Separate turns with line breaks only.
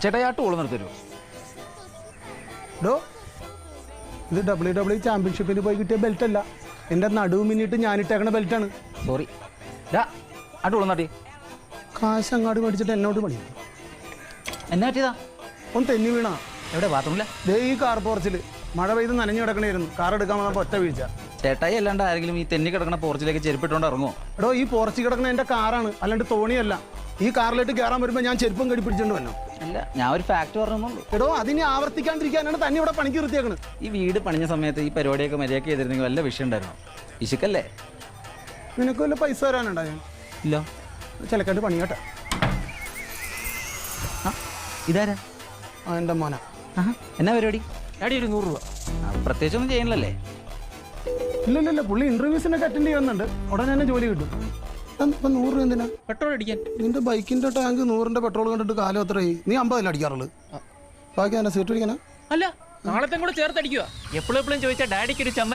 ചേട്ടാ ആ ടൂൾ നിർത്തരൂ.
ഡോ ഇത് WWE ചാമ്പ്യൻഷിപ്പിന് പോയി കിട്ടിയ ബെൽറ്റ് അല്ല, എൻ്റെ നടുവ് മിന്നിട്ട് ഞാനിട്ടേക്കണ ബെൽറ്റാണ്.
സോറി. ഡാ ആ ടൂൾ നാട്ടി.
കാശ് അങ്ങാട് മേടിച്ചിട്ട് എന്നോട് പണി.
എന്നാ പറ്റിയതാ?
ഒന്ന് തെന്നി വീണാ.
എവിടെ? ബാത്റൂമില്ല.
ദേ ഈ കാർ പോർച്ചിൽ മഴ പെയ്ത് നനഞ്ഞു കിടക്കണായിരുന്നു. കാർ എടുക്കാൻ വന്നപ്പോൾ ഒറ്റ വീഴ്ച.
ചേട്ടായി അല്ലാണ്ട് ആരെങ്കിലും ഈ തെന്നി കിടക്കണ പോർച്ചിലേക്ക് ചെരുപ്പിട്ടുകൊണ്ട് ഇറങ്ങുമോ?
എടോ ഈ പോർച്ചിൽ കിടക്കണ എൻ്റെ കാറാണ്, അല്ലാണ്ട് തോണിയല്ല. ഈ കാറിലേക്ക് കയറാൻ വരുമ്പോൾ ഞാൻ ചെരുപ്പം കടി പിടിച്ചോണ്ട് വന്നു.
അല്ല, ഞാൻ ഒരു ഫാക്ട് പറഞ്ഞുള്ളൂ.
എടോ അതിനെ ആവർത്തിക്കാണ്ടിരിക്കാനാണ് തന്നെ ഇവിടെ പണിക്ക് നിർത്തിയേക്കണ്.
ഈ വീട് പണിഞ്ഞ സമയത്ത് ഈ പരിപാടിയൊക്കെ മര്യാദയ്ക്ക് ചെയ്തിരുന്നെങ്കിൽ വല്ല വിഷയം ഉണ്ടായിരുന്നു. ഇശുക്കല്ലേ?
നിനക്ക് വല്ല പൈസ തരാനുണ്ടോ? ഞാൻ
ഇല്ല.
ചിലക്കാണ്ട് പണി കേട്ടെ.
ഇതാരാ?
എൻ്റെ മോന.
എന്നാ പരിപാടി?
ഡാഡി ഒരു 100 രൂപ.
പ്രത്യേകിച്ചൊന്നും ചെയ്യണല്ലേ?
ഇല്ല പുള്ളി ഇന്റർവ്യൂസിനൊക്കെ അറ്റൻഡ് ചെയ്യുന്നുണ്ട്. ഉടനെ തന്നെ ജോലി കിട്ടും. ഇപ്പം 100 രൂപ എന്തിനാ?
പെട്രോൾ അടിക്കാൻ.
നിന്റെ ബൈക്കിന്റെ ടാങ്ക് 100ന്റെ പെട്രോൾ കണ്ടിട്ട് കാലം എത്രയായി? നീ 50 അടിക്കാറുള്ളൂ. ബാക്കി തന്നെ സീറ്റ് അടിക്കാനാ?
അല്ല, നാളത്തെ കൂടെ ചേർത്ത് അടിക്കുക. എപ്പോഴും ചോദിച്ചാൽ ഡാഡിക്ക് ഒരു ചമ്മ